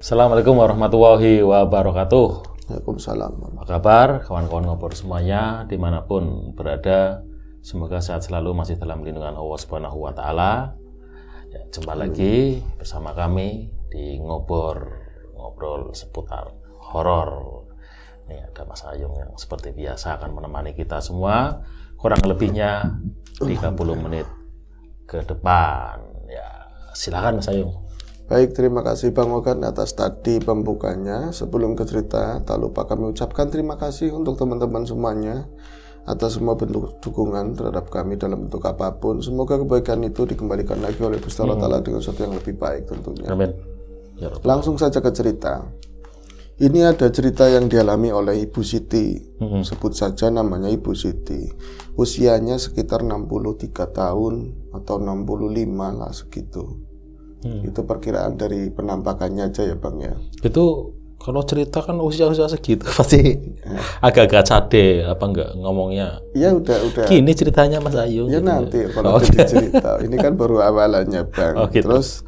Assalamualaikum warahmatullahi wabarakatuh. Waalaikumsalam. Apa kabar kawan-kawan ngobrol semuanya dimanapun berada? Semoga sehat selalu, masih dalam lindungan Allah Subhanahu wa Ta'ala. Ya, jumpa lagi bersama kami di ngobrol seputar horor. Ini ada Mas Ayung yang seperti biasa akan menemani kita semua, kurang lebihnya 30 menit ke depan. Ya, silakan Mas Ayung. Baik, terima kasih Bang Ogan atas tadi pembukanya. Sebelum ke cerita, tak lupa kami ucapkan terima kasih untuk teman-teman semuanya atas semua bentuk dukungan terhadap kami dalam bentuk apapun. Semoga kebaikan itu dikembalikan lagi oleh Gusti Allah Ta'ala dengan sesuatu yang lebih baik tentunya. Amin. Ya, langsung saja ke cerita. Ini ada cerita yang dialami oleh Ibu Siti. Sebut saja namanya Ibu Siti. Usianya sekitar 63 tahun atau 65 lah segitu. Itu perkiraan dari penampakannya aja ya Bang ya. Itu kalau cerita kan usia-usia segitu pasti agak-agak cade apa enggak ngomongnya. Ya udah. Gini ceritanya Mas Ayu. Ya gitu. nanti kalau jadi cerita. Ini kan baru awalannya Bang. Gitu. Terus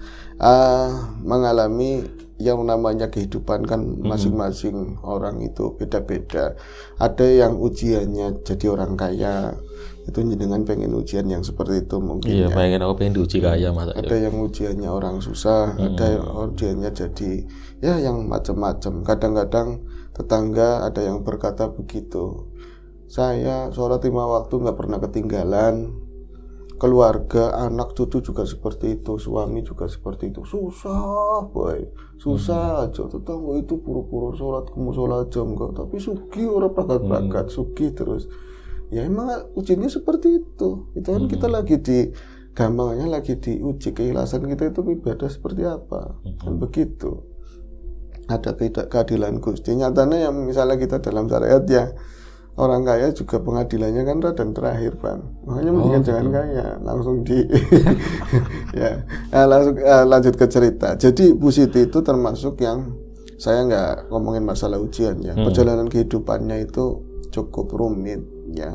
mengalami yang namanya kehidupan kan masing-masing orang itu beda-beda. Ada yang ujiannya jadi orang kaya. Itu dengan pengen ujian yang seperti itu mungkin. Iya, pengen diuji kaya Mas. Ada yang ujiannya orang susah, ada yang ujiannya jadi ya yang macam-macam. Kadang-kadang tetangga ada yang berkata begitu. Saya sholat 5 waktu nggak pernah ketinggalan. Keluarga, anak, cucu juga seperti itu, suami juga seperti itu. Susah, boy. Susah aja. Tetangga itu pura-pura sholat, kamu sholat jam enggak. Tapi sugi orang bakat-bakat, sugi terus. Ya emang ujiannya seperti itu. Itu kan kita lagi gampangnya lagi diuji keikhlasan kita itu ibadah seperti apa. Kan begitu. Ada keadilan Gusti. Nyatanya yang misalnya kita dalam syariat ya orang kaya juga pengadilannya kan dan terakhir Bang. Makanya mendingan jangan kaya, langsung ya. Langsung lanjut ke cerita. Jadi Bu Siti itu termasuk yang saya nggak ngomongin masalah ujian ya. Perjalanan kehidupannya itu cukup rumit ya.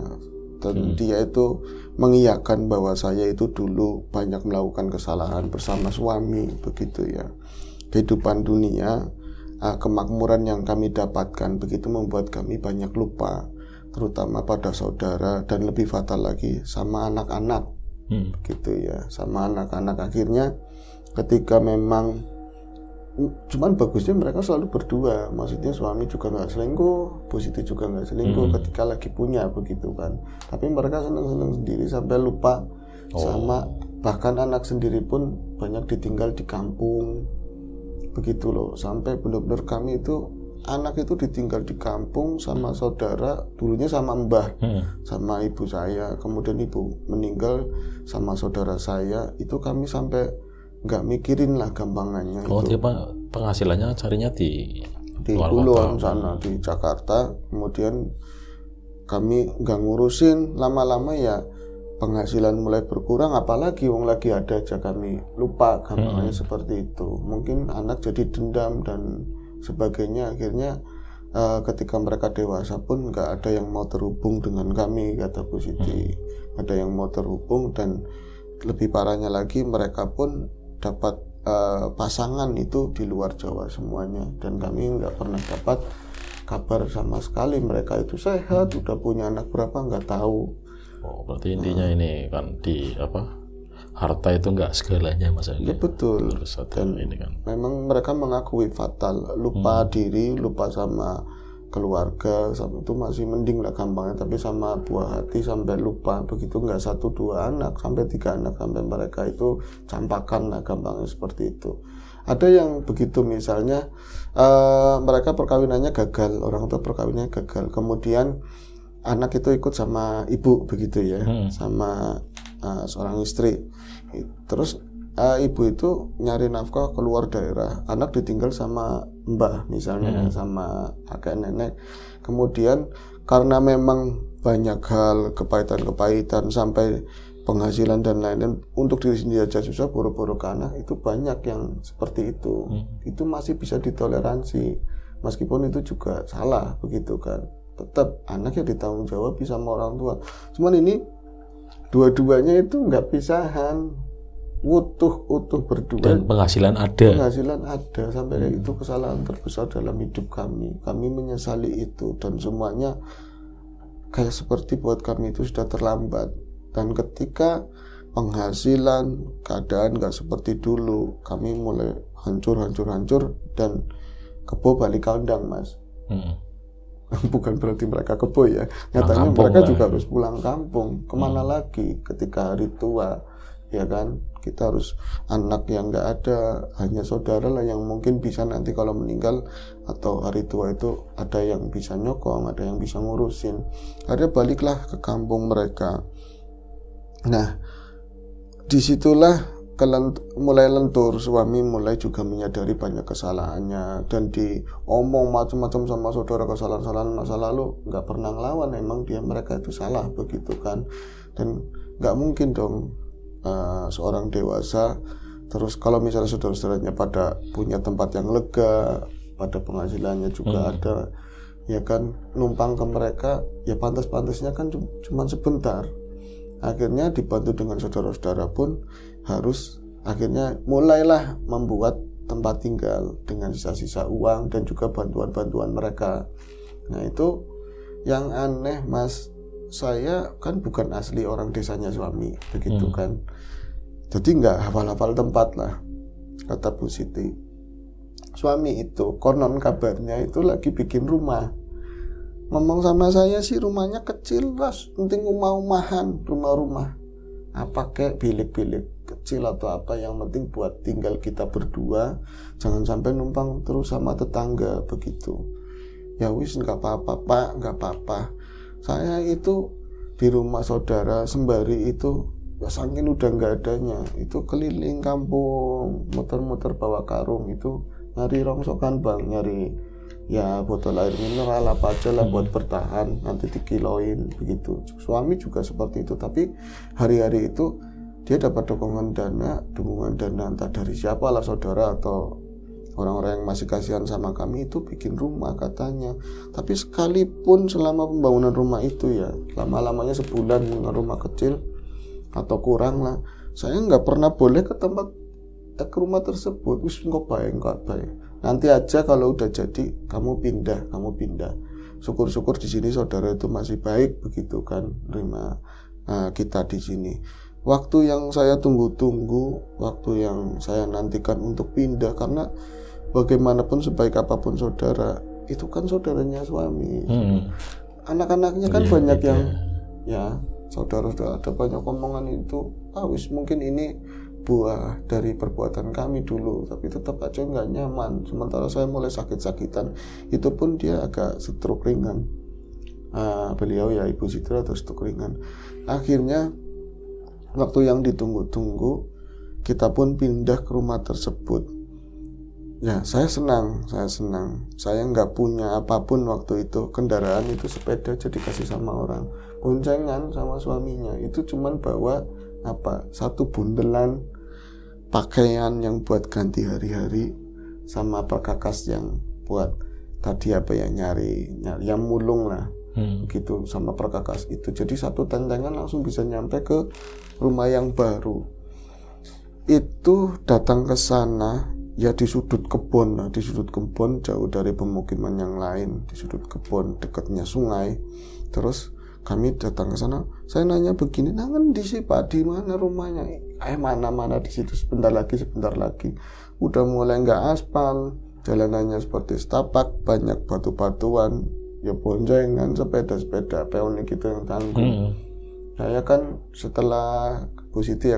Dan dia itu mengiyakan bahwa saya itu dulu banyak melakukan kesalahan bersama suami begitu ya. Kehidupan dunia, kemakmuran yang kami dapatkan begitu membuat kami banyak lupa, terutama pada saudara dan lebih fatal lagi sama anak-anak gitu ya, sama anak-anak. Akhirnya ketika memang cuman bagusnya mereka selalu berdua, maksudnya suami juga nggak selingkuh, Bu Siti juga nggak selingkuh ketika lagi punya begitu kan. Tapi mereka senang-senang sendiri sampai lupa sama, bahkan anak sendiri pun banyak ditinggal di kampung begitu loh. Sampai benar-benar kami itu anak itu ditinggal di kampung sama saudara, dulunya sama mbah, sama ibu saya, kemudian ibu meninggal sama saudara saya. Itu kami sampai nggak mikirin lah gampangannya. Dia penghasilannya carinya di Kulon sana, di Jakarta. Kemudian kami nggak ngurusin, lama-lama ya penghasilan mulai berkurang, apalagi wong lagi ada aja kami lupa gampangannya seperti itu. Mungkin anak jadi dendam dan sebagainya. Akhirnya ketika mereka dewasa pun nggak ada yang mau terhubung dengan kami, kata Bu Siti. Ada yang mau terhubung, dan lebih parahnya lagi mereka pun dapat pasangan itu di luar Jawa semuanya, dan kami nggak pernah dapat kabar sama sekali. Mereka itu sehat, udah punya anak berapa nggak tahu. Berarti intinya ini kan harta itu nggak segalanya Mas. Ya betul. Dan ini kan memang mereka mengakui fatal, lupa diri, lupa sama keluarga, sama itu masih mending lah gampangnya, tapi sama buah hati sampai lupa begitu, nggak 1-2 anak, sampai 3 anak, sampai mereka itu campakan lah gampangnya seperti itu. Ada yang begitu, misalnya mereka perkawinannya gagal, orang tua perkawinannya gagal, kemudian anak itu ikut sama ibu begitu ya, sama seorang istri. Terus ibu itu nyari nafkah keluar daerah, anak ditinggal sama mbah misalnya, sama kakek nenek. Kemudian karena memang banyak hal, kepahitan sampai penghasilan dan lain-lain, untuk diri sendiri aja susah, boro-boro ke anak, itu banyak yang seperti itu. Itu masih bisa ditoleransi, meskipun itu juga salah begitu kan. Tetap anak yang ditanggung jawab sama orang tua. Cuman ini dua-duanya itu nggak pisahan. utuh berdua. Dan penghasilan ada. Penghasilan ada sampai itu kesalahan terbesar dalam hidup kami. Kami menyesali itu dan semuanya kayak seperti buat kami itu sudah terlambat. Dan ketika penghasilan keadaan nggak seperti dulu, kami mulai hancur dan kebo balik kandang, Mas. Bukan berarti mereka kebo ya, nyatanya mereka juga harus pulang kampung. Kemana lagi ketika hari tua, ya kan? Kita harus anak yang nggak ada, hanya saudara lah yang mungkin bisa nanti kalau meninggal atau hari tua itu ada yang bisa nyokong, ada yang bisa ngurusin. Akhirnya baliklah ke kampung mereka. Nah, disitulah mulai lentur. Suami mulai juga menyadari banyak kesalahannya dan diomong macam-macam sama saudara, kesalahan-kesalahan masa lalu nggak pernah ngelawan. Emang mereka itu salah begitu kan. Dan nggak mungkin dong seorang dewasa terus kalau misalnya saudara-saudaranya pada punya tempat yang lega, pada penghasilannya juga ada, ya kan, numpang ke mereka, ya pantas-pantasnya kan cuma sebentar. Akhirnya dibantu dengan saudara-saudara pun harus akhirnya mulailah membuat tempat tinggal dengan sisa-sisa uang dan juga bantuan-bantuan mereka. Nah itu yang aneh, Mas. Saya kan bukan asli orang desanya suami, begitu kan. Jadi nggak hafal-hafal tempat lah, kata Bu Siti. Suami itu konon kabarnya itu lagi bikin rumah. Ngomong sama saya sih rumahnya kecil, Mas, penting rumah-rumahan, rumah-rumah. Apa kayak bilik-bilik kecil atau apa, yang penting buat tinggal kita berdua, jangan sampai numpang terus sama tetangga begitu. Ya wis, nggak apa-apa Pak, nggak apa-apa. Saya itu di rumah saudara sembari itu ya saking udah nggak adanya itu keliling kampung, muter-muter bawa karung itu nyari rongsokan Bang, nyari ya botol air mineral apa aja lah buat bertahan, nanti dikiloin begitu. Suami juga seperti itu, tapi hari-hari itu dia dapat dukungan dana entah dari siapa lah, saudara atau orang-orang yang masih kasihan sama kami, itu bikin rumah katanya. Tapi sekalipun selama pembangunan rumah itu ya lama-lamanya sebulan dengan rumah kecil atau kurang lah, saya nggak pernah boleh ke rumah tersebut. Wis nggak baik. Nanti aja kalau udah jadi kamu pindah. Syukur-syukur di sini saudara itu masih baik begitu kan, terima kita di sini. Waktu yang saya tunggu-tunggu, waktu yang saya nantikan untuk pindah, karena bagaimanapun sebaik apapun saudara, itu kan saudaranya suami. Anak-anaknya kan banyak yang ya saudara-saudara, ada banyak omongan itu, wis mungkin ini buah dari perbuatan kami dulu, tapi tetap aja nggak nyaman. Sementara saya mulai sakit-sakitan, itu pun dia agak stroke ringan. Beliau ya Ibu Citra atau stroke ringan. Akhirnya waktu yang ditunggu-tunggu, kita pun pindah ke rumah tersebut. Ya saya senang. Saya nggak punya apapun waktu itu, kendaraan itu sepeda aja dikasih sama orang, boncengan sama suaminya itu cuman bawa satu bundelan pakaian yang buat ganti hari-hari, sama perkakas yang buat tadi nyari yang mulung lah begitu, sama perkakas itu. Jadi satu tentengan langsung bisa nyampe ke rumah yang baru. Itu datang ke sana ya di sudut kebun jauh dari pemukiman yang lain, di sudut kebun dekatnya sungai. Terus kami datang ke sana, saya nanya begini, ngendi sih Pak, di mana rumahnya? Mana di situ, sebentar lagi. Udah mulai nggak aspal, jalanannya seperti setapak, banyak batu-batuan, ya boncengan, sepeda peonik gitu yang tanggung. Saya kan setelah Bu Siti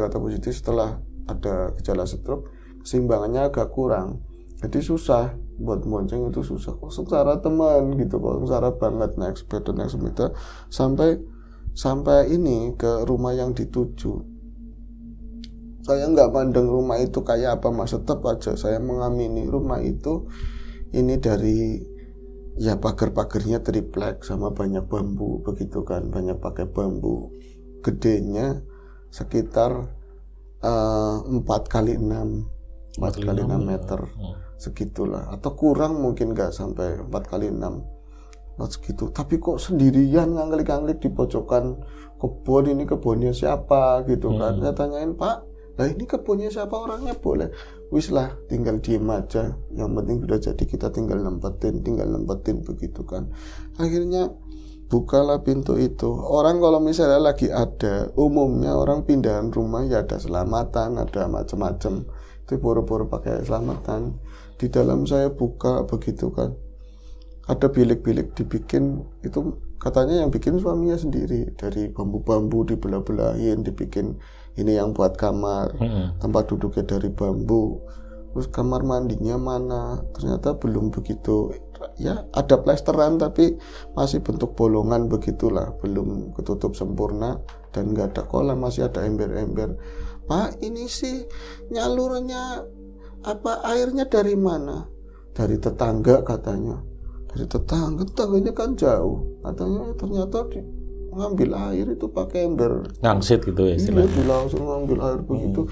setelah ada gejala stroke, keseimbangannya agak kurang, jadi susah buat bonceng, itu susah. Kok sengsara teman gitu, kok sengsara banget naik sepeda sampai ini ke rumah yang dituju. Saya nggak pandang rumah itu kayak apa, Mas, tetap aja saya mengamini rumah itu ini dari ya pagar-pagarnya triplek sama banyak bambu begitu kan, banyak pakai bambu. Gedenya sekitar 4x6 meter segitulah, atau kurang mungkin nggak sampai 4x6 segitu. Tapi kok sendirian nganglik-nganglik di pojokan kebun, ini kebunnya siapa gitu kan. Saya tanyain, Pak Lah ini kebunnya siapa, orangnya boleh. Wis lah, tinggal diem aja. Yang penting sudah jadi, kita tinggal nempetin begitu kan. Akhirnya bukalah pintu itu. Orang kalau misalnya lagi ada, umumnya orang pindahan rumah ya ada selamatan, ada macam-macam. Itu boro-boro pakai selamatan. Di dalam saya buka begitu kan. Ada bilik-bilik dibikin, itu katanya yang bikin suaminya sendiri, dari bambu-bambu dibelah-belahin, dibikin ini yang buat kamar, tempat duduknya dari bambu. Terus kamar mandinya mana, ternyata belum begitu, ya ada plesteran tapi masih bentuk bolongan begitulah, belum ketutup sempurna dan nggak ada kolam, masih ada ember-ember. Pak, ini sih nyalurnya apa, airnya dari mana? Dari tetangga katanya. Dari tetangganya kan jauh, katanya. Ternyata ngambil air itu pakai ember, ngangsit gitu ya istilahnya. Iya, langsung ngambil air begitu.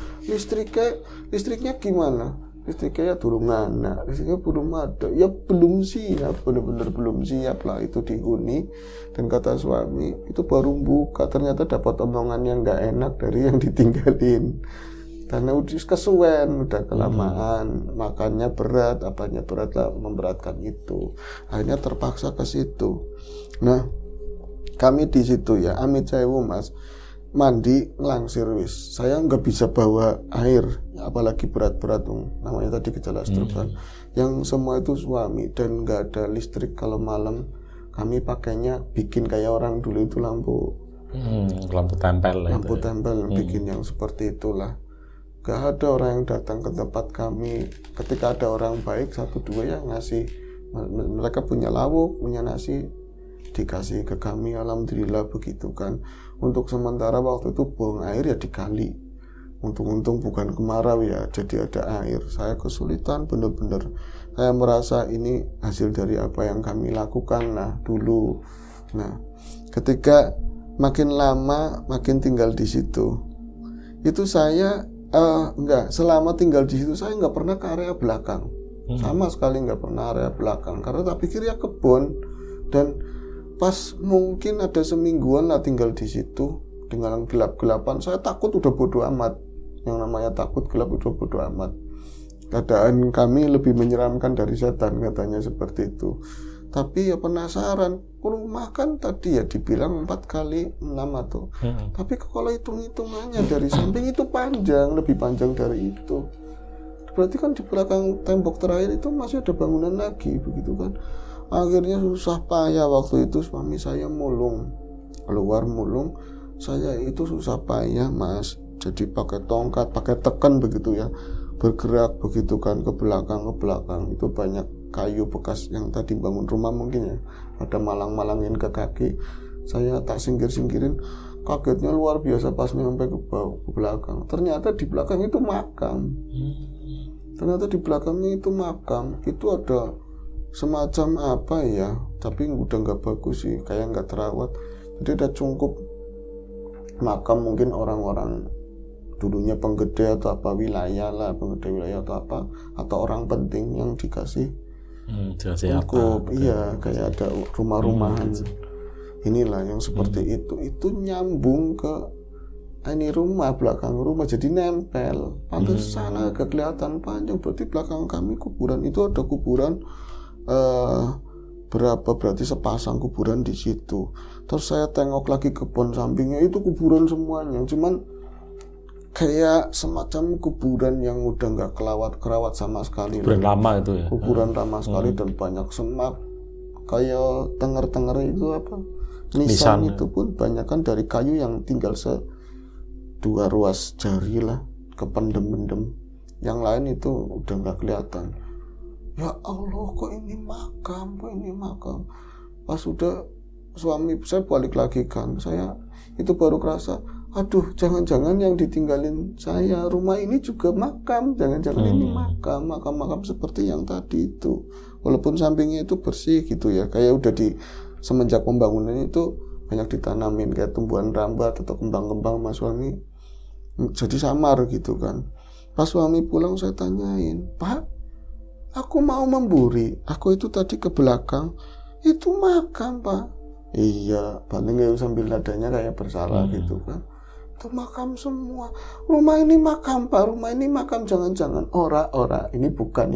Listriknya gimana? Listriknya ya belum ada, listriknya belum ada, ya belum siap, benar-benar belum siap lah itu dihuni. Dan kata suami itu baru buka, ternyata dapat omongan yang nggak enak dari yang ditinggalin. Karena udah kesuwen, udah kelamaan, makannya berat, apanya berat lah, memberatkan itu. Akhirnya terpaksa ke situ. Nah, kami di situ ya, amit sewu mas, mandi ngelangsir wis. Saya nggak bisa bawa air, apalagi berat-berat, namanya tadi gejala stroke kan. Yang semua itu suami, dan nggak ada listrik kalau malam. Kami pakainya bikin kayak orang dulu itu lampu tempel lah. Lampu tempel, bikin yang seperti itulah. Gak ada orang yang datang ke tempat kami. Ketika ada orang baik satu dua yang ngasih, mereka punya lauk, punya nasi, dikasih ke kami, alhamdulillah begitu kan. Untuk sementara waktu itu buang air ya dikali. Untung-untung bukan kemarau ya, jadi ada air. Saya kesulitan bener-bener. Saya merasa ini hasil dari apa yang kami lakukan dulu. Nah, ketika makin lama makin tinggal di situ, itu saya selama tinggal di situ saya nggak pernah ke area belakang, sama sekali nggak pernah area belakang, karena tak pikir ya kebun. Dan pas mungkin ada semingguan lah tinggal di situ dengan gelap-gelapan, saya takut, udah bodo amat. Yang namanya takut gelap udah bodo amat. Keadaan kami lebih menyeramkan dari setan, katanya seperti itu. Tapi ya penasaran, rumah kan tadi ya dibilang 4x6 atau tapi kalau hitung-hitungannya dari samping itu panjang, lebih panjang dari itu. Berarti kan di belakang tembok terakhir itu masih ada bangunan lagi begitu kan. Akhirnya susah payah waktu itu suami saya keluar mulung. Saya itu susah payah mas, jadi pakai tongkat, pakai tekan begitu ya, bergerak begitu kan ke belakang. Itu banyak kayu bekas yang tadi bangun rumah mungkin ya, ada malang-malangin ke kaki. Saya tak singkirin, kagetnya luar biasa pas nyampe ke belakang. Ternyata di belakang itu makam. Itu ada semacam apa ya, tapi udah nggak bagus sih, kayak nggak terawat. Jadi ada cungkup makam, mungkin orang-orang dulunya penggede atau apa wilayah atau apa, atau orang penting yang dikasih cungkup. Iya, kayak ada rumah-rumahan. Inilah yang seperti itu nyambung ke ini rumah, belakang rumah, jadi nempel. Pantas sana agak kelihatan panjang, berarti belakang kami kuburan itu ada kuburan berapa, berarti sepasang kuburan di situ. Terus saya tengok lagi kebun sampingnya itu kuburan semuanya, cuman kayak semacam kuburan yang udah nggak kerawat sama sekali. Kuburan lama itu ya. Kuburan lama sekali dan banyak semak. Kayak tenger-tenger itu apa? Nisan itu pun banyak kan dari kayu yang tinggal 2 ruas jari lah, kependem-pendem. Yang lain itu udah nggak kelihatan. Ya Allah, kok ini makam. Pas sudah suami saya balik lagi kan, saya itu baru kerasa, aduh, jangan-jangan yang ditinggalin saya rumah ini juga makam, jangan-jangan ini makam seperti yang tadi itu. Walaupun sampingnya itu bersih gitu ya, kayak udah semenjak pembangunan itu banyak ditanamin kayak tumbuhan rambat atau kembang-kembang. Mas suami jadi samar gitu kan. Pas suami pulang saya tanyain, Pak, aku mau memburi, aku itu tadi ke belakang, itu makam Pak. Iya, paling sambil nadanya kayak bersalah gitu kan. itu makam semua. Rumah ini makam Pak, rumah ini makam. Jangan-jangan ora ini bukan.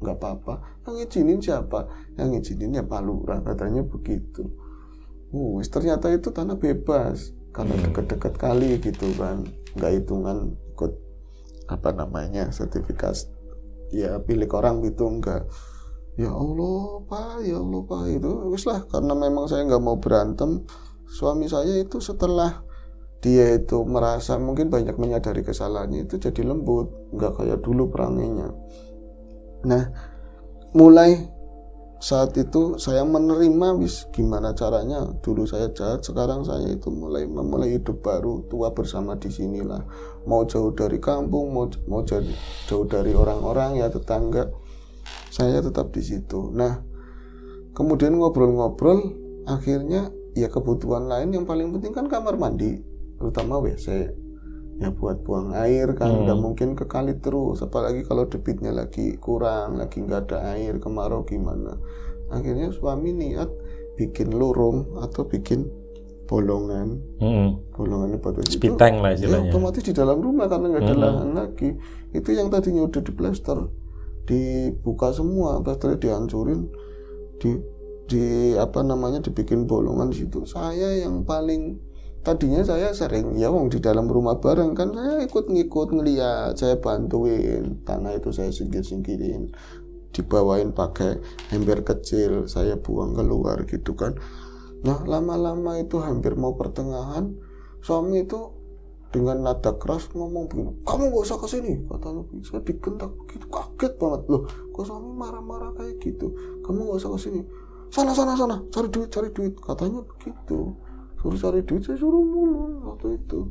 Nggak apa-apa. Yang ngizinin siapa? Yang ngizinin ya Pak Lurah, katanya begitu. Ternyata itu tanah bebas karena dekat-dekat kali gitu kan, nggak hitungan ikut sertifikat ya milik orang gitu, enggak. Ya Allah Pak itu wis lah, karena memang saya nggak mau berantem. Suami saya itu setelah dia itu merasa mungkin banyak menyadari kesalahannya, itu jadi lembut, nggak kayak dulu perangainya. Nah, mulai saat itu saya menerima gimana caranya. Dulu saya jahat, sekarang saya itu memulai hidup baru, tua bersama di sinilah. Mau jauh dari kampung, mau jauh dari orang-orang ya tetangga, saya tetap di situ. Nah, kemudian ngobrol-ngobrol, akhirnya ya kebutuhan lain yang paling penting kan kamar mandi, terutama WC. Ya buat buang air kan, nggak mungkin ke kali terus, apalagi kalau debitnya lagi kurang, lagi nggak ada air, kemarau gimana. Akhirnya suami niat bikin lorong atau bikin bolongan. Bolongannya batu itu Spiteng lah ya, istilahnya. otomatis di dalam rumah karena nggak ada lahan lagi. Itu yang tadinya udah diplester, dibuka semua, plasternya dihancurin, dibikin bolongan di situ. Saya yang paling tadinya saya sering ya di dalam rumah bareng kan, saya ikut ngeliat, saya bantuin tanah itu, saya singkirin, dibawain pakai ember kecil, saya buang keluar gitu kan. Nah, lama-lama itu hampir mau pertengahan, suami itu dengan nada keras ngomong begini, "Kamu gak usah kesini," katanya. Saya digentak begitu, kaget banget, loh kok suami marah-marah kayak gitu. "Kamu gak usah kesini, sana cari duit," katanya begitu. Suruh cari duit, saya suruh mulu waktu itu.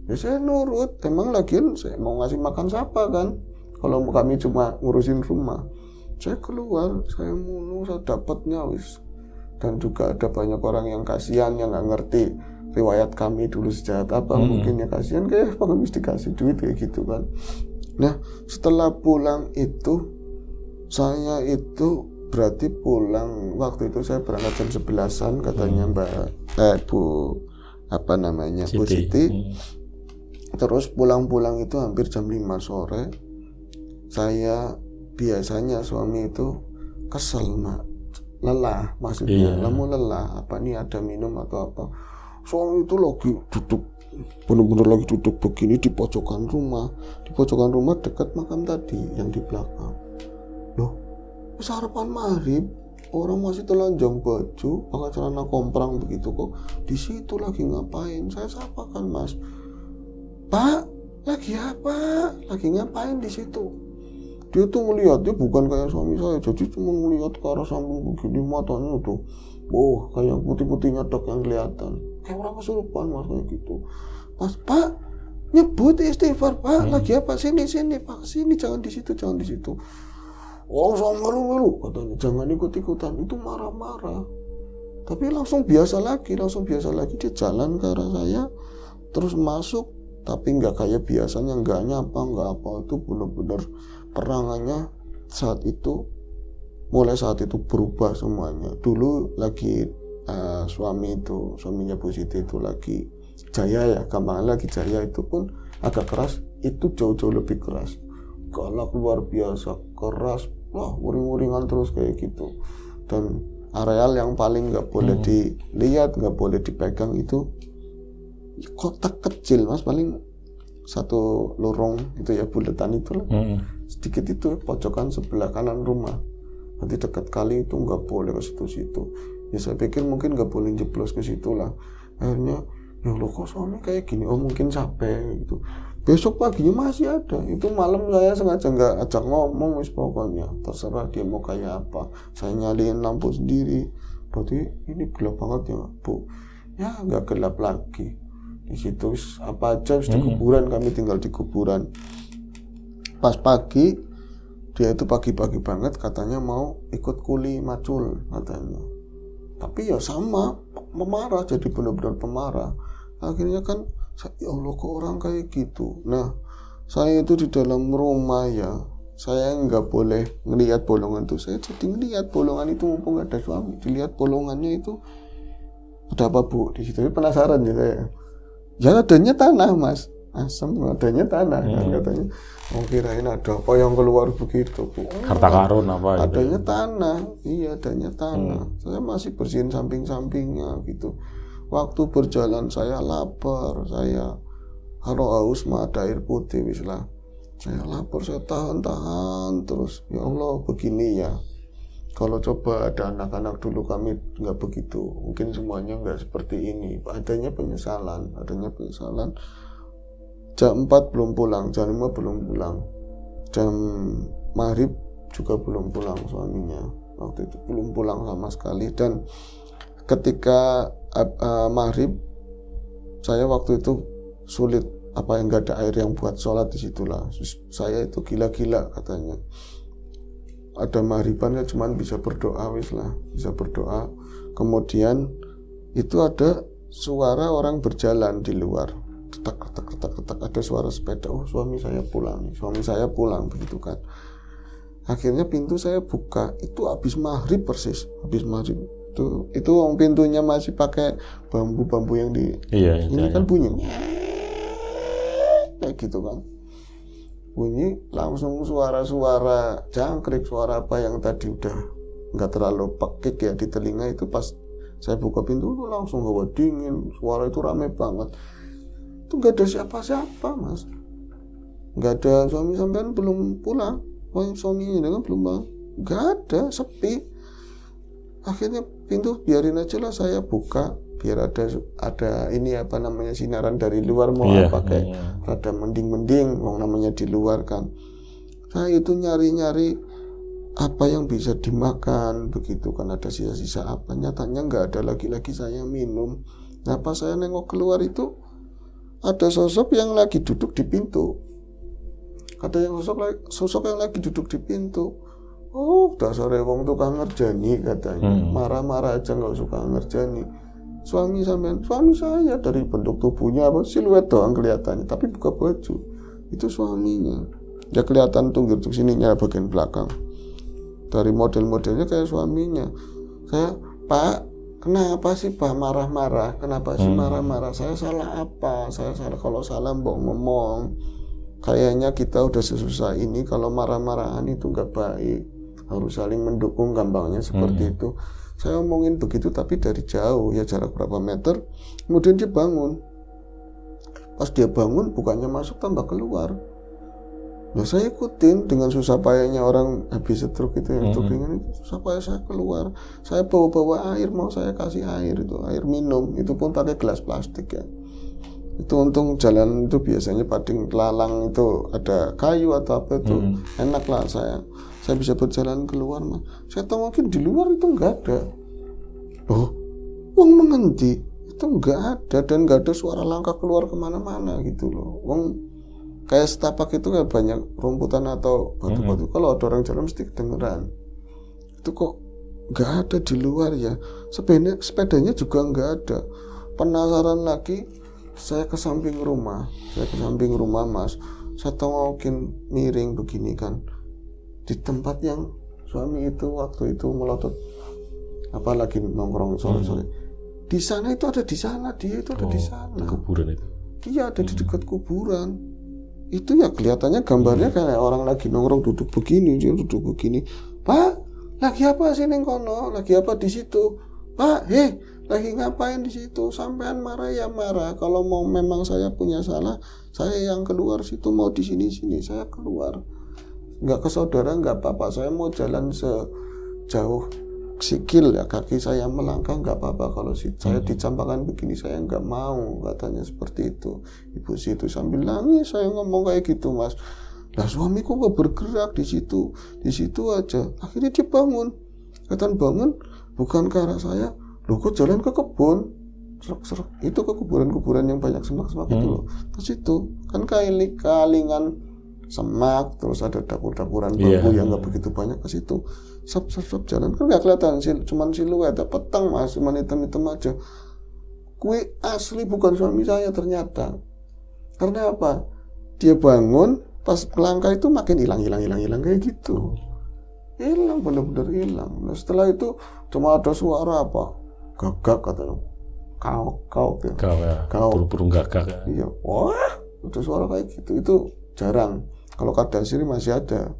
Ya saya nurut, emang lagian saya mau ngasih makan siapa kan, kalau kami cuma ngurusin rumah. Saya keluar, saya mulu, saya dapatnya wis. Dan juga ada banyak orang yang kasihan, yang nggak ngerti riwayat kami dulu sejahat apa, mungkin ya kasihan kayak pengemis dikasih duit kayak gitu kan. Nah, setelah pulang itu, saya itu berarti pulang waktu itu saya berangkat jam 11-an katanya Bu Siti. Terus pulang itu hampir jam 5 sore. Saya biasanya suami itu kesel, lelah maksudnya. Lelah apa nih, ada minum atau apa. Suami itu lagi duduk, benar-benar lagi duduk begini di pojokan rumah dekat makam tadi yang di belakang. Loh, sarapan maghrib, orang masih telanjang baju, pakai celana komprang begitu kok di situ lagi ngapain? Saya sapa kan, "Mas, Pak, lagi apa? Lagi ngapain di situ?" Dia tuh ngeliat, dia bukan kayak suami saya, jadi cuma ngeliat ke arah samping begini, matanya tuh, kayak putih-putihnya dok yang kelihatan, kayak orang kesurupan Mas, kayak gitu. "Mas, Pak, nyebut istighfar Pak, lagi apa? Sini Pak, sini, jangan di situ." Sama lu katanya, "Jangan ikut-ikutan." Itu marah-marah, tapi langsung biasa lagi dia jalan ke arah saya, terus masuk, tapi nggak kayak biasanya, nggak nyapa, nggak apa. Itu benar-benar perangannya mulai saat itu berubah semuanya. Dulu lagi suaminya Bu Siti itu lagi jaya ya, gampang lagi jaya, itu pun agak keras, itu jauh-jauh lebih keras, galak luar biasa, keras, uring-uringan terus kayak gitu. Dan areal yang paling nggak boleh dilihat, nggak boleh dipegang itu kotak kecil Mas, paling satu lorong itu ya, buletan itu lah, sedikit itu, pojokan sebelah kanan rumah, nanti dekat kali itu nggak boleh ke situ. Ya saya pikir mungkin nggak boleh jeblos ke situ lah. Akhirnya ya lo kok suami kayak gini, mungkin capek gitu. Besok paginya masih ada. Itu malam saya sengaja nggak ajak ngomong, wis pokoknya terserah dia mau kayak apa. Saya nyaliin lampu sendiri. Berarti ini gelap banget ya Bu? Ya nggak gelap lagi. Di situ apa aja di kuburan, kami tinggal di kuburan. Pas pagi, dia itu pagi-pagi banget katanya mau ikut kuli macul katanya. Tapi ya sama, pemarah, jadi benar-benar pemarah. Akhirnya kan, ya Allah kok orang kayak gitu. Nah, saya itu di dalam rumah ya, saya nggak boleh ngelihat bolongan itu. Saya jadi ngelihat bolongan itu mumpung nggak ada suami. Dilihat bolongannya itu, ada apa Bu? Di situ penasaran ya saya. Ya adanya tanah mas, asam adanya tanah kan katanya. Mau kirain ada apa yang keluar begitu Bu? Harta karun apa gitu. Adanya tanah, iya adanya tanah. Saya masih bersihin samping-sampingnya gitu. Waktu berjalan saya lapar, saya haus mah ada air putih wis lah. Saya lapar, saya tahan terus. Ya Allah begini ya. Kalau coba ada anak-anak dulu kami nggak begitu, mungkin semuanya nggak seperti ini. Adanya penyesalan. Jam 4 belum pulang, jam 5 belum pulang, jam maghrib juga belum pulang suaminya. Waktu itu belum pulang sama sekali. Dan ketika maghrib, saya waktu itu sulit, apa yang nggak ada air yang buat sholat di situlah. Saya itu gila-gila katanya. Ada maghriban ya cuman bisa berdoa wis lah, bisa berdoa. Kemudian itu ada suara orang berjalan di luar. Ketak, ada suara sepeda. Oh suami saya pulang begitu kan. Akhirnya pintu saya buka, itu habis maghrib persis, habis maghrib itu pintunya masih pakai bambu yang di ini kan bunyi kayak gitu kan, bunyi langsung suara jangkrik, suara apa yang tadi udah nggak terlalu pekik ya di telinga itu, pas saya buka pintu itu langsung hawa dingin, suara itu rame banget. Itu nggak ada siapa-siapa mas, nggak ada. Suami sampean belum pulang, suaminya dengan belum pulang, nggak ada, sepi. Akhirnya pintu biarin aja lah saya buka, biar ada ini apa namanya sinaran dari luar, mau pakai rada mending, mau namanya di luar kan. Saya itu nyari apa yang bisa dimakan begitu kan, ada sisa-sisa apa, nyatanya nggak ada. Lagi-lagi saya minum. Nah pas saya nengok keluar itu ada sosok yang lagi duduk di pintu. Ada yang sosok yang lagi duduk di pintu. Oh, dasar wong tukang ngerjani katanya. Marah-marah aja nggak suka ngerjani. Suami saya dari bentuk tubuhnya apa siluet doang kelihatannya, tapi buka baju. Itu suaminya. Ya kelihatan tunggir sininya bagian belakang. Dari model-modelnya kayak suaminya. Saya, Pak, kenapa sih Pak marah-marah? Kenapa sih marah-marah? Saya salah apa? Saya salah, kalau salah mbok ngomong. Kayaknya kita udah sesusah ini, kalau marah-marahan itu nggak baik. Harus saling mendukung, gampangnya seperti itu. Saya omongin begitu tapi dari jauh ya, jarak berapa meter. Kemudian dia bangun. Pas dia bangun bukannya masuk tambah keluar. Nah saya ikutin dengan susah payahnya orang habis stroke itu ya, stroke ringan itu susah payah saya keluar. Saya bawa air, mau saya kasih air, itu air minum, itu pun pakai gelas plastik ya. Itu untung jalan itu biasanya pading lalang itu ada kayu atau apa itu enak lah, saya bisa berjalan keluar mas. Saya tahu mungkin di luar itu nggak ada. Oh, wong mengendi itu nggak ada, dan nggak ada suara langkah keluar kemana-mana gitu loh. Wong kayak setapak itu kayak banyak rumputan atau batu-batu. Kalau ada orang jalan mesti kedengeran. Itu kok nggak ada di luar ya. Sepedanya juga nggak ada. Penasaran lagi, saya ke samping rumah mas. Saya tahu mungkin miring begini kan, di tempat yang suami itu waktu itu melotot apalagi nongkrong sore-sore. Di sana itu ada, di sana dia itu ada di sana. Di kuburan itu. Iya, ada di dekat kuburan. Itu ya kelihatannya gambarnya kayak orang lagi nongkrong duduk begini, dia duduk begini. Pak, lagi apa sih neng kono? Lagi apa di situ? Pak, lagi ngapain di situ? Sampean marah ya marah. Kalau mau memang saya punya salah, saya yang keluar situ, mau di sini saya keluar. Nggak ke saudara nggak apa-apa. Saya mau jalan sejauh sikil ya, kaki saya melangkah nggak apa-apa. Kalau saya dicampakkan begini saya nggak mau, katanya seperti itu. Ibu situ sambil nangis saya ngomong kayak gitu mas. Lah suamiku nggak bergerak di situ aja. Akhirnya dia bangun. Katan bangun bukan ke arah saya, loh kok jalan ke kebun, serak itu ke kuburan yang banyak semak-semak itu loh. Ke situ kan kalingan semak, terus ada dapur-dapuran bambu yang nggak begitu banyak, ke situ. Sop jalan kan nggak kelihatan sih, cuman siluet petang mas, cuman hitam aja. Kue asli bukan suami saya ternyata. Karena apa? Dia bangun pas melangkah itu makin hilang kayak gitu. Hilang, bener-bener hilang. Nah setelah itu cuma ada suara apa? Gagak katanya. kau ya. Kau ya, burung gagak ya. Iya, wah, ada suara kayak gitu, itu jarang. Kalau kadasir masih ada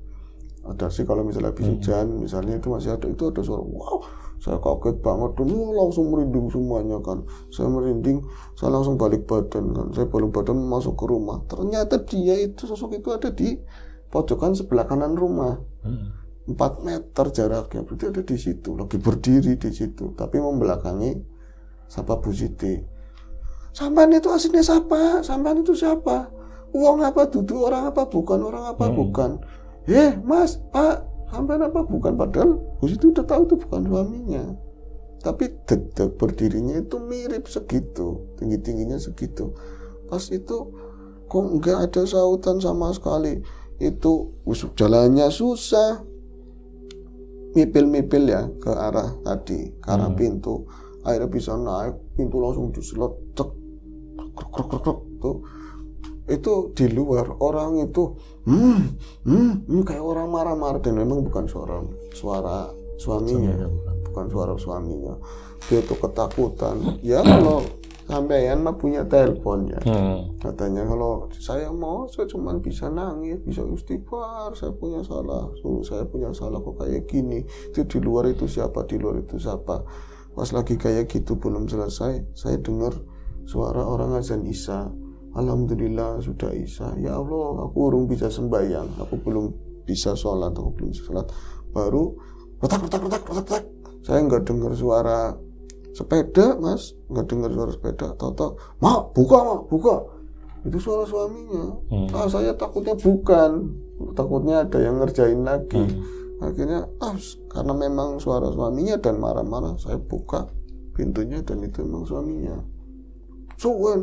sih, kalau misalnya habis hujan misalnya itu masih ada, itu ada suara, wow, saya kaget banget dan langsung merinding semuanya kan. Saya merinding, saya langsung balik badan kan, saya balik badan masuk ke rumah. Ternyata dia itu, sosok itu ada di pojokan sebelah kanan rumah. 4 meter jaraknya, berarti ada di situ, lagi berdiri di situ, tapi membelakangi sapa Bu Siti. Sampean itu aslinya siapa? Sampean itu siapa? Uang apa duduk, orang apa bukan, orang apa bukan? Mas, Pak, sampean apa bukan? Padahal Bu Siti udah tahu itu bukan suaminya. Tapi dedek berdirinya itu mirip segitu, tinggi-tingginya segitu. Pas itu kok nggak ada sautan sama sekali. Itu jalannya susah, mipil-mipil ya ke arah tadi, ke arah pintu. Akhirnya bisa naik, pintu langsung diselot, cek, krok, tuh. Itu di luar orang itu kayak orang marah-marah, dan memang bukan suara suaminya, bukan suara suaminya. Dia tuh ketakutan. Ya kalau sampean mah punya telepon ya, katanya kalau saya cuma bisa nangis, bisa istighfar, saya punya salah kok kayak gini. Itu di luar itu siapa, Pas lagi kayak gitu belum selesai, saya dengar suara orang azan Isya. Alhamdulillah sudah Isya. Ya Allah, aku belum bisa sembahyang, aku belum bisa sholat. Baru retak. Saya nggak dengar suara sepeda, Mas, nggak dengar suara sepeda. Tahu-tahu, buka. Itu suara suaminya. Saya takutnya bukan, takutnya ada yang ngerjain lagi. Akhirnya karena memang suara suaminya dan marah-marah, saya buka pintunya dan itu memang suaminya.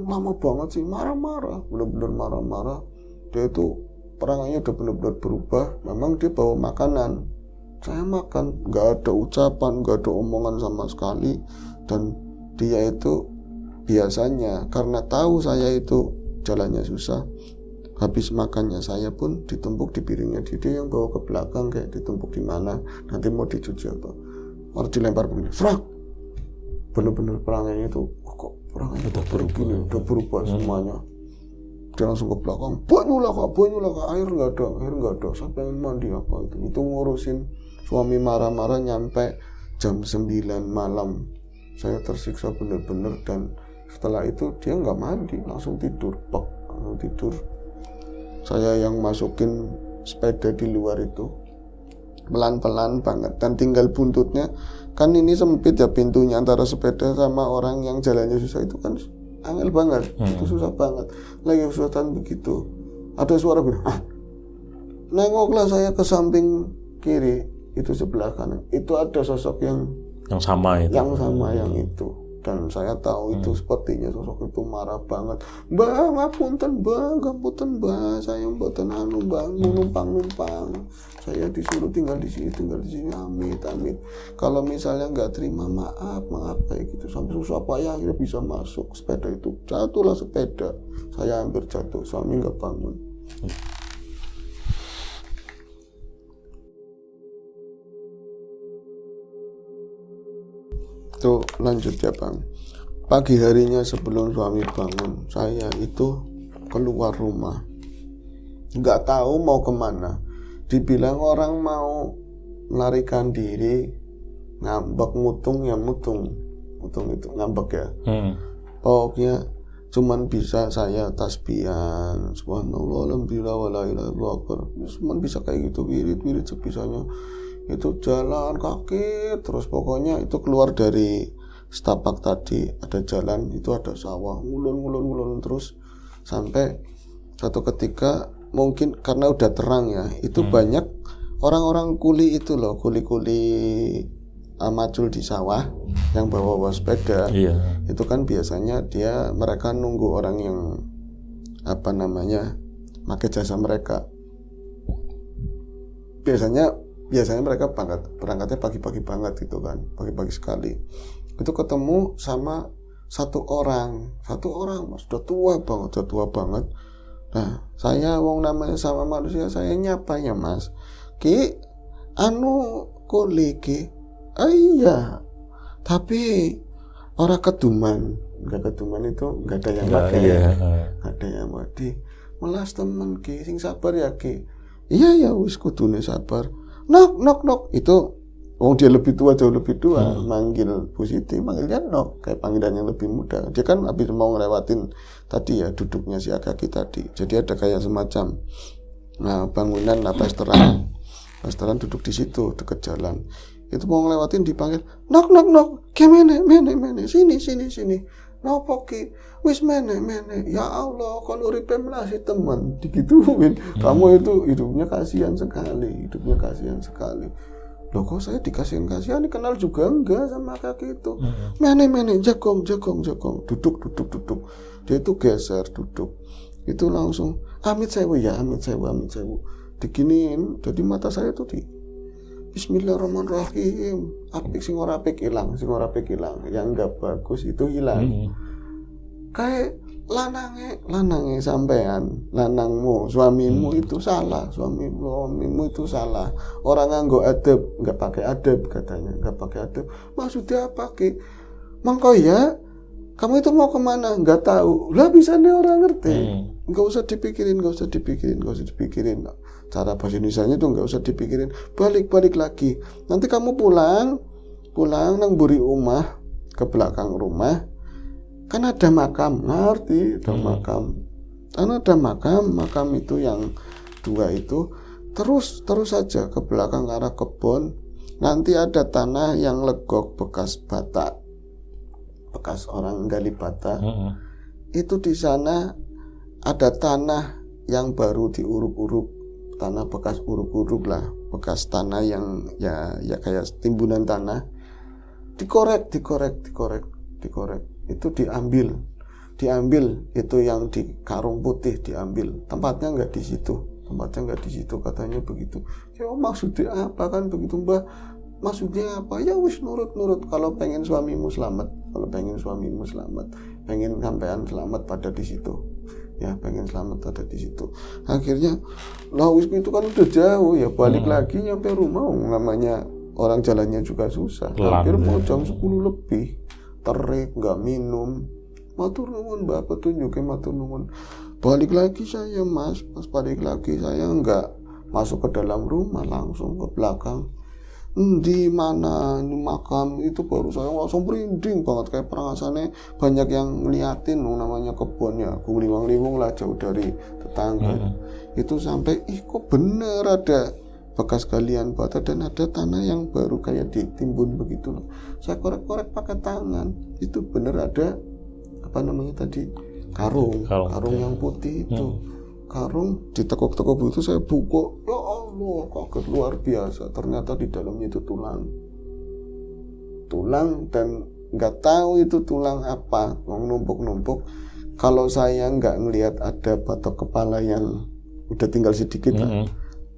Lama banget sih marah-marah, benar-benar marah-marah. Dia itu perangannya udah benar-benar berubah. Memang dia bawa makanan, saya makan, nggak ada ucapan, nggak ada omongan sama sekali. Dan dia itu biasanya karena tahu saya itu jalannya susah, habis makannya saya pun ditumpuk di piringnya, dia yang bawa ke belakang, kayak ditumpuk di mana, nanti mau dicuci apa, harus dilempar begini, serak. Bener-bener perangannya itu, kok perangannya udah berubah semuanya. Dia langsung ke belakang, banyu lah kak, air nggak ada, saya pengen mandi apa itu ngurusin suami marah-marah nyampe jam 9 malam. Saya tersiksa bener-bener, dan setelah itu dia nggak mandi, langsung tidur. Saya yang masukin sepeda di luar itu pelan-pelan banget, dan tinggal buntutnya. Kan ini sempit ya pintunya antara sepeda sama orang yang jalannya susah, itu kan angel banget, itu susah banget. Lagi kesulitan begitu, ada suara begini, nengoklah saya ke samping kiri, itu sebelah kanan, itu ada sosok yang sama itu. Dan saya tahu itu sepertinya sosok itu marah banget. Mbak, ngapunten mbak, saya mboten mbak, numpang. Saya disuruh tinggal di sini, amit. Kalau misalnya nggak terima, maaf kayak gitu. Sampai susah payah akhirnya bisa masuk. Sepeda itu jatuhlah, sepeda saya hampir jatuh, suami nggak bangun. Itu lanjut ya Bang. Pagi harinya sebelum suami bangun, saya itu keluar rumah, nggak tahu mau kemana. Dibilang orang mau melarikan diri, ngambek, mutung itu ngambek ya. Pokoknya cuman bisa saya tasbihan, subhanallah, alhamdulillah, wala ilaha illallah, cuman bisa kayak gitu, wirid sebisanya. Itu jalan kaki terus, pokoknya itu keluar dari setapak tadi ada jalan, itu ada sawah, ngulon terus sampai satu ketika, mungkin karena udah terang ya, itu banyak orang-orang kuli itu loh, kuli macul di sawah yang bawa sepeda. Itu kan biasanya mereka nunggu orang yang pakai jasa mereka. Biasanya mereka berangkatnya pagi-pagi banget gitu kan, pagi-pagi sekali. Itu ketemu sama satu orang Mas, udah tua banget. Nah, saya namanya sama manusia, saya nyapanya, Mas, Ki, kuli Ki. Iya. Tapi orang keduman, nggak keduman itu nggak ada yang pakai, nggak ada yang pakai. Melas temen ki, sing sabar ya ki. Iya ya wis kudune sabar. Nok itu, dia lebih tua, jauh lebih tua, manggil Bu Siti, manggilnya nok, kayak panggilan yang lebih muda. Dia kan habis mau ngelewatin tadi ya duduknya si Akaki tadi. Jadi ada kayak semacam bangunan restoran duduk di situ dekat jalan. Itu mau ngelewatin dipanggil nok ke mene sini nopo ki wis mene ya Allah kalau uripe melasi teman digituin. Kamu itu hidupnya kasihan sekali loh, kok saya dikasihan kenal juga enggak sama kaki itu. Mene jagong duduk dia itu geser duduk itu langsung amit sewu diginiin. Jadi mata saya tuh di Bismillahirrahmanirrahim. Apik sing ora apik hilang. Yang enggak bagus itu hilang. Kayak lanange sampean, lanangmu, suamimu itu salah, suamimu itu salah. Orang nganggo adab, enggak pakai adab katanya, enggak pakai adab. Maksudnya apa ki? Mangko ya, kamu itu mau kemana? Enggak tahu. Lah bisanya orang ngerti. Enggak usah dipikirin. Cara bahasa Indonesianya itu enggak usah dipikirin. Balik lagi. Nanti kamu pulang nang buri rumah ke belakang rumah. Kan ada makam, ngerti? Ada makam. Karena ada makam itu yang 2 itu terus saja ke belakang ke arah kebun. Nanti ada tanah yang legok bekas bata. Bekas orang gali bata. Itu di sana ada tanah yang baru diuruk-uruk, tanah bekas uruk-uruk lah, bekas tanah yang ya kayak timbunan tanah, dikorek, itu diambil itu yang di karung putih diambil, tempatnya nggak di situ katanya begitu. Ya maksudnya apa kan begitu Mbah? Maksudnya apa? Ya wis nurut. Kalau pengen suamimu selamat, pengen sampean selamat pada di situ. Ya pengen selamat ada di situ. Akhirnya lah wis itu kan udah jauh ya, balik lagi nyampe rumah namanya orang jalannya juga susah. Hampir mau jam 10 lebih. Terik, nggak minum. Matur nuwun Mbak, petunjuknya matur nuwun. Balik lagi saya Mas, pas balik lagi saya nggak masuk ke dalam rumah, langsung ke belakang. Di mana ini makam itu baru saya langsung merinding banget, kayak perangasannya banyak yang ngeliatin namanya kebunnya, liwang-liwung lah jauh dari tetangga. Itu sampai kok bener ada bekas galian bata dan ada tanah yang baru kayak ditimbun begitu loh. Saya korek-korek pakai tangan, itu bener ada apa namanya tadi karung yang putih itu. Karung ditekuk-tekuk begitu, saya buka, ya Allah kaget luar biasa, ternyata di dalamnya itu tulang dan nggak tahu itu tulang apa, numpuk. Kalau saya nggak ngelihat ada batok kepala yang udah tinggal sedikit lah,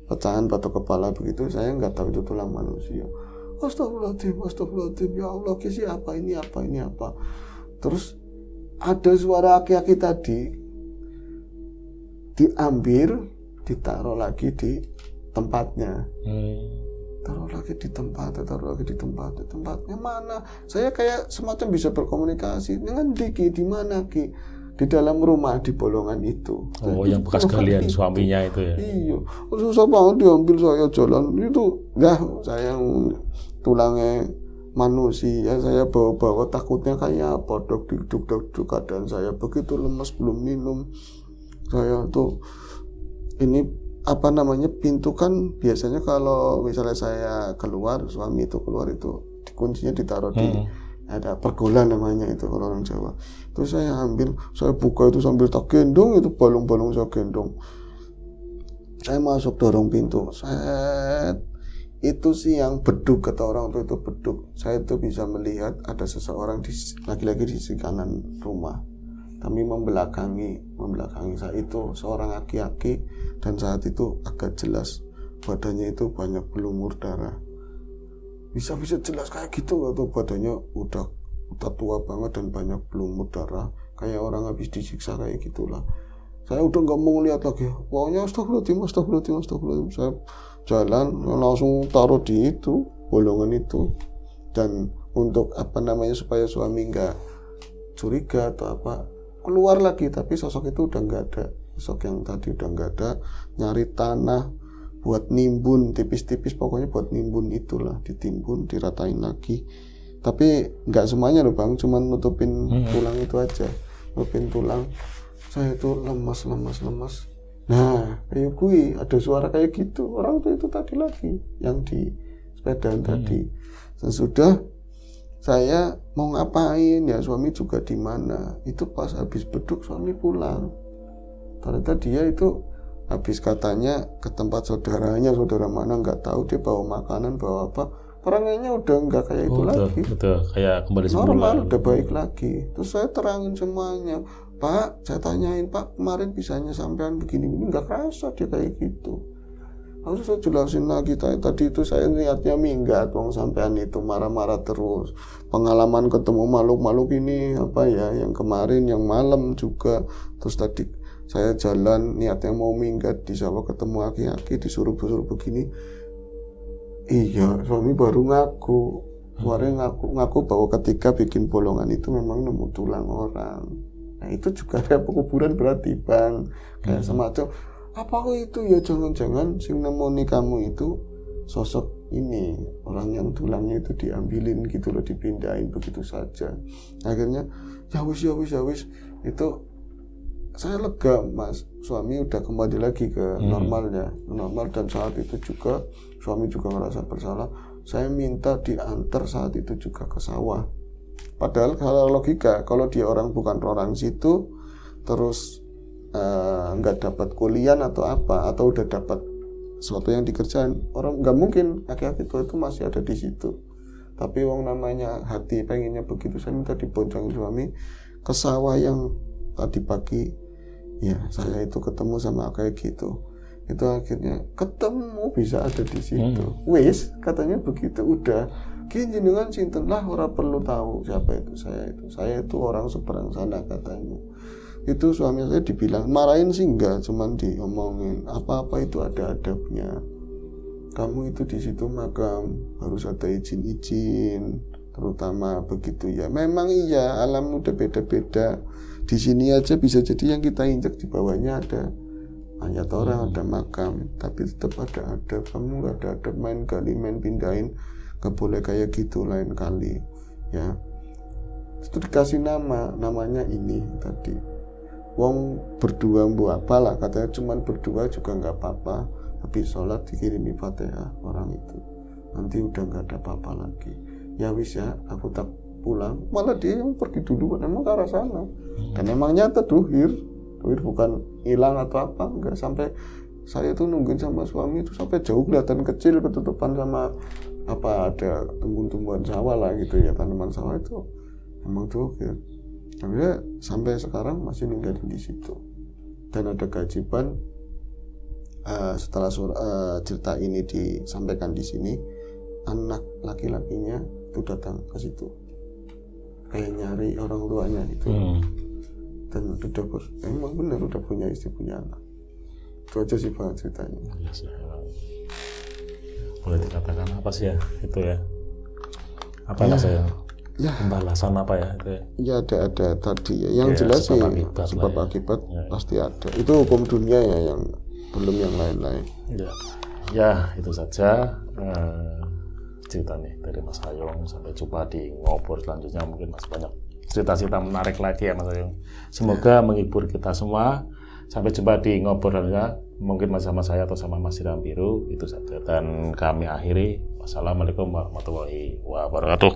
pecahan batok kepala begitu, saya nggak tahu itu tulang manusia. Astagfirullahaladzim, ya Allah, siapa ini apa. Terus ada suara aki-aki tadi diambil, ditaruh lagi di tempatnya. Taruh lagi di tempatnya mana? Saya kayak semacam bisa berkomunikasi dengan Diki, di mana Ki? Di dalam rumah di bolongan itu. Yang bekas galian suaminya itu ya. Iya, susah banget diambil, saya jalan itu. Saya tulangnya manusia saya bawa takutnya kayak apa, duduk keadaan saya begitu lemas, belum minum. Saya tuh ini apa namanya, pintu kan biasanya kalau misalnya saya keluar, suami itu keluar itu kuncinya ditaruh di ada pergolan namanya itu kalau orang Jawa. Terus saya ambil, saya buka itu sambil tak gendong, itu balung-balung saya gendong. Saya masuk dorong pintu. Itu sih yang beduk, kata orang tua itu beduk. Saya itu bisa melihat ada seseorang lagi-lagi di sisi kanan rumah. Kami membelakangi saya itu seorang aki-aki, dan saat itu agak jelas badannya itu banyak berlumur darah. Bisa jelas kayak gitu atau badannya udah tua banget dan banyak berlumur darah, kayak orang habis disiksa kayak gitulah. Saya udah nggak mau lihat lagi, pokoknya astagfirullahaladzim. Saya jalan langsung taruh di itu bolongan itu, dan untuk apa namanya supaya suami nggak curiga atau apa, keluar lagi, tapi sosok itu udah nggak ada, sosok yang tadi udah nggak ada. Nyari tanah buat nimbun tipis-tipis, pokoknya buat nimbun itulah, ditimbun, diratain lagi. Tapi nggak semuanya loh Bang, cuman nutupin tulang itu aja, nutupin tulang. Saya itu lemas. Nah, kayak gue ada suara kayak gitu. Orang itu tadi lagi yang di sepedaan tadi. Sesudah saya mau ngapain ya, suami juga di mana. Itu pas habis beduk suami pulang. Ternyata dia itu habis katanya ke tempat saudaranya, saudara mana nggak tahu, dia bawa makanan, bawa apa. Orangnya udah nggak kayak itu lagi. Betul, kayak kembali semula. Normal, udah baik lagi. Terus saya terangin semuanya. Pak, saya tanyain, Pak, kemarin bisanya sampean begini-begini, nggak kerasa dia kayak gitu. Harus saya jelasin lagi, tadi itu saya niatnya minggat, wong sampean itu marah-marah terus. Pengalaman ketemu makhluk-makhluk ini, apa ya, yang kemarin, yang malam juga. Terus tadi saya jalan, niatnya mau minggat, di sawah ketemu aki-aki, disuruh begini. Iya, suami baru ngaku. Suaranya ngaku bahwa ketika bikin bolongan itu memang nemu tulang orang. Nah itu juga kayak pekuburan berarti Bang, kayak semacam apa itu ya, jangan-jangan sing nemoni kamu itu sosok ini, orang yang tulangnya itu diambilin gitu loh, dipindahin begitu saja. Akhirnya ya wis itu saya lega Mas, suami udah kembali lagi ke normalnya, normal. Dan saat itu juga suami juga merasa bersalah. Saya minta diantar saat itu juga ke sawah. Padahal kalau logika, kalau dia orang bukan orang situ, terus nggak dapat kuliah atau apa, atau udah dapat sesuatu yang dikerjain, orang nggak mungkin aki-aki itu masih ada di situ. Tapi wong namanya hati pengennya begitu, saya minta diboncengin suami ke sawah yang tadi pagi. Ya saya itu ketemu sama kayak gitu. Itu akhirnya ketemu bisa ada di situ. Wis katanya begitu, udah gini dengan sinten lah, orang perlu tahu siapa itu. Saya itu orang seberang sana katanya. Itu suami saya dibilang, marahin sih enggak, cuman diomongin apa-apa itu ada adabnya. Kamu itu di situ makam harus ada izin, terutama begitu ya. Memang iya, alam udah beda-beda. Di sini aja bisa jadi yang kita injak di bawahnya ada mayat orang, ada makam, tapi tetap ada adab. Kamu nggak ada adab, main pindahin, nggak boleh kayak gitu lain kali ya. Itu dikasih namanya ini tadi. Wong berdua buat apa lah, katanya cuman berdua juga nggak apa-apa. Habis sholat dikirimi Fatihah orang itu, nanti udah nggak ada apa-apa lagi. Ya wis ya, aku tak pulang. Malah dia yang pergi duluan, emang ke arah sana. Dan emang nyata duhir bukan hilang atau apa, enggak. Sampai saya tuh nungguin sama suami itu sampai jauh, kelihatan kecil ketutupan sama apa, ada tumbuhan-tumbuhan sawah lah gitu ya, tanaman sawah itu emang duhir. Tapi ya, sampai sekarang masih ninggalin di situ. Dan ada keajaiban, setelah cerita ini disampaikan di sini, anak laki-lakinya itu datang ke situ, kayak nyari orang tuanya itu. Dan udah emang benar udah punya istri, punya anak. Itu aja sih Pak ceritanya. Yes, boleh dikatakan apa sih ya itu ya? Apa ya, saya? Ya. Pembalasan apa ya itu ya? Ya ada tadi ya. Yang jelas sih sebab akibat ya. Pasti ada. Itu hukum dunia ya, yang belum yang lain-lain. Ya itu saja cerita nih dari Mas Hayong. Sampai jumpa di ngobrol selanjutnya, mungkin masih banyak cerita-cerita menarik lagi ya Mas Hayong. Semoga menghibur kita semua. Sampai jumpa di ngobrol selanjutnya, mungkin masih sama saya atau sama Mas Siram Biru. Itu saja, dan kami akhiri. Wassalamualaikum warahmatullahi wabarakatuh.